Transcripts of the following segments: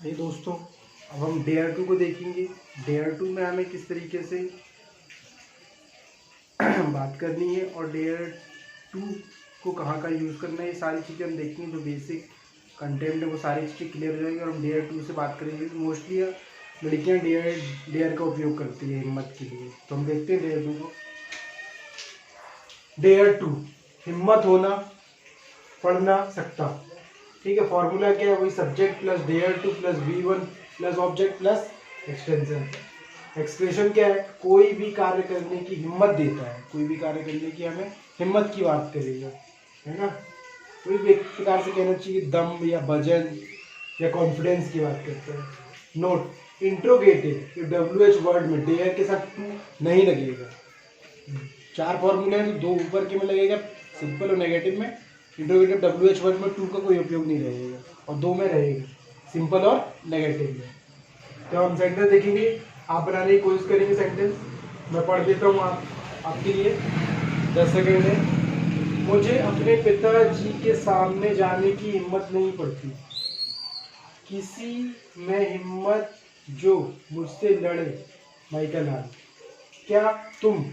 ये दोस्तों, अब हम डेयर टू को देखेंगे। डेयर टू में हमें किस तरीके से बात करनी है और डेयर टू को कहाँ का यूज़ करना है, ये सारी चीज़ें हम देखेंगे। जो बेसिक कंटेंट है वो सारी चीज़ें क्लियर हो जाएंगी और हम डेयर टू से बात करेंगे। मोस्टली लड़कियाँ डेयर का उपयोग करती है हिम्मत के लिए। तो हम देखते हैं डेयर टू को। डेयर टू, हिम्मत होना, पढ़ना सकता। ठीक है, फॉर्मूला क्या है? वही subject plus dare to plus V1 plus object plus extension. Expression क्या है? कोई भी कार्य करने की हिम्मत देता है, कोई भी कार्य करने की हमें हिम्मत की बात करेगा, है ना। कोई भी एक प्रकार से कहना चाहिए दम या वजन या कॉन्फिडेंस की बात करते हैं। नोट, इंट्रोगेटिव WH वर्ड में डेयर के साथ टू नहीं लगेगा। 4 फॉर्मूले हैं तो 2 ऊपर के में लगेगा सिंपल और नेगेटिव में। इंट्रोगेटिव WH वर्ड में टू का कोई उपयोग नहीं रहेगा और 2 में रहेगा सिंपल और नेगेटिव में। तो हम सेंटेंस देखेंगे, आप बनाने की कोशिश करेंगे सेंटेंस। मैं पढ़ देता हूँ आपके लिए, 10 सेकेंड है। मुझे अपने पिताजी के सामने जाने की हिम्मत नहीं पड़ती। किसी में हिम्मत जो मुझसे लड़े। माइकल लाल। क्या तुम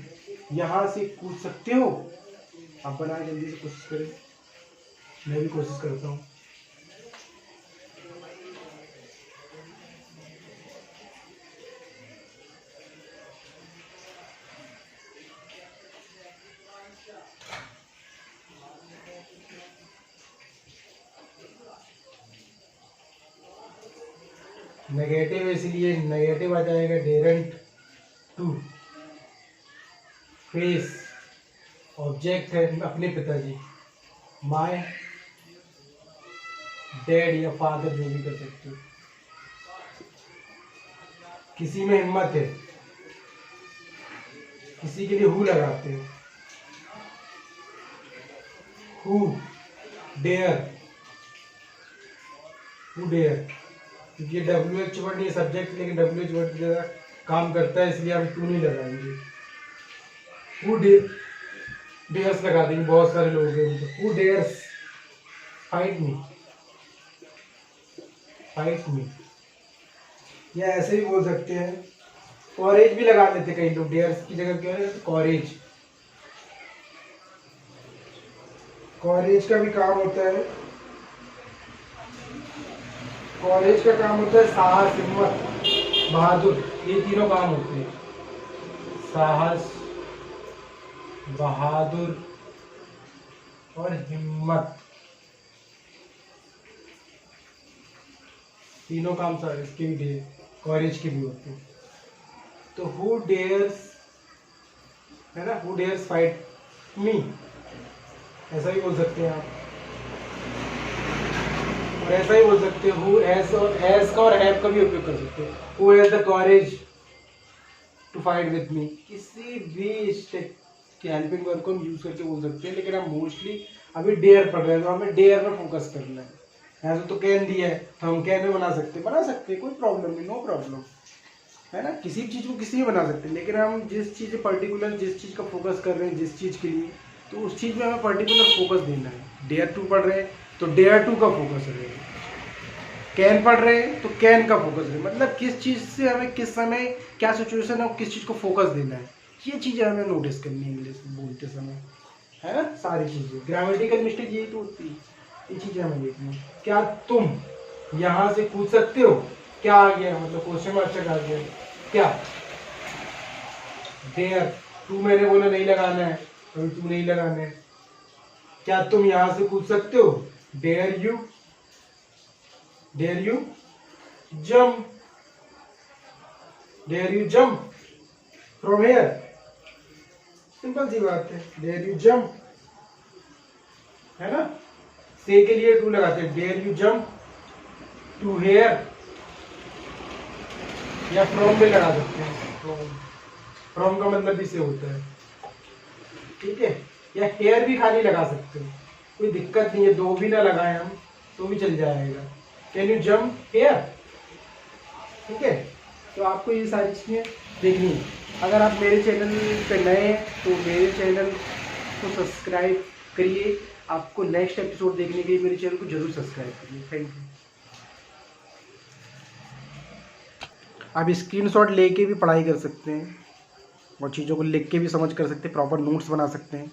यहाँ से कूद सकते हो? आप बनाए, जल्दी से कोशिश करें। मैं भी कोशिश करता हूँ। नेगेटिव इसलिए नेगेटिव आ जाएगा। डेरेंट टू, फेस ऑब्जेक्ट है अपने पिताजी। माय डैड या फादर, जो भी कर सकते हो। किसी में हिम्मत है, किसी के लिए हु लगाते हो। हु डेयर, हु डेयर, क्योंकि WH वर्ड नहीं सब्जेक्ट, लेकिन WH वर्ड की जगह काम करता है, इसलिए हम टू नहीं लगाएंगे। हु डेयर्स लगा देंगे, बहुत सारे लोग हैं। Who dares fight me, fight me, या ऐसे भी बोल सकते हैं। कॉरेज भी लगा लेते कई लोग, डेयर्स की जगह क्या है कॉरेज। कॉरेज का भी काम होता है, कॉलेज का काम होता है साहस, हिम्मत, बहादुर। ये तीनों काम होते हैं, साहस, बहादुर और हिम्मत। तीनों काम सारे इसके भी कॉलेज के भी होते हैं। तो हु डेयर्स, है ना, हु डेयर्स फाइट मी, ऐसा भी बोल सकते हैं आप। और ऐसा ही बोल सकते हो हु हैज, और हैज का और हैव का भी उपयोग कर सकते हो। Who has the courage to fight with me. किसी भी स्टेप के हेल्पिंग वर्ब को हम यूज करके बोल सकते हैं, लेकिन हम मोस्टली अभी डेयर पढ़ रहे हैं तो हमें डेयर में फोकस करना है। ऐसा तो कैन दिया है तो हम कैन में बना सकते हैं, कोई प्रॉब्लम नहीं, नो प्रॉब्लम, है ना। किसी भी चीज़ को किसी में बना सकते हैं, लेकिन हम जिस चीज़ पर्टिकुलर जिस चीज़ का फोकस कर रहे हैं, जिस चीज़ के लिए, तो उस चीज़ में हमें पर्टिकुलर फोकस देना है। डेयर टू पढ़ रहे हैं तो डेयर टू का फोकस रहेगा। कैन पढ़ रहे हैं तो कैन का फोकस है, मतलब किस चीज़ से हमें किस समय क्या सिचुएशन है, किस चीज़ को फोकस देना है, ये चीज़ें हमें नोटिस करनी है इंग्लिश बोलते समय, है ना। सारी चीज़ें ग्रामेटिकल मिस्टेक यही तो होती है, ये चीज़ें हमें देखनी है। क्या तुम यहाँ से कूद सकते हो? क्या आ गया, मतलब क्वेश्चन मार्क आ गया। क्या डेयर टू, मैंने बोला नहीं लगाना है, अभी टू नहीं लगाना है। क्या तुम यहाँ से कूद सकते हो? Dare you, dare you jump, dare you jump from here. Simple सी बात है, डेयर यू जंप, है ना। से के लिए टू लगाते हैं, dare you jump to here, या फ्रॉम में लगा सकते हैं। फ्रॉम का मतलब भी से होता है, ठीक है। या हेयर भी खाली लगा सकते हो, कोई दिक्कत नहीं है, 2 भी ना लगाए हम तो भी चल जाएगा। कैन यू जंप हेयर, ठीक है। तो आपको ये सारी चीज़ें देखनी है। अगर आप मेरे चैनल पे नए हैं तो मेरे चैनल को सब्सक्राइब करिए। आपको नेक्स्ट एपिसोड देखने के लिए मेरे चैनल को जरूर सब्सक्राइब करिए। Thank you. आप स्क्रीनशॉट लेके भी पढ़ाई कर सकते हैं और चीज़ों को लिख के भी समझ कर सकते हैं, प्रॉपर नोट्स बना सकते हैं।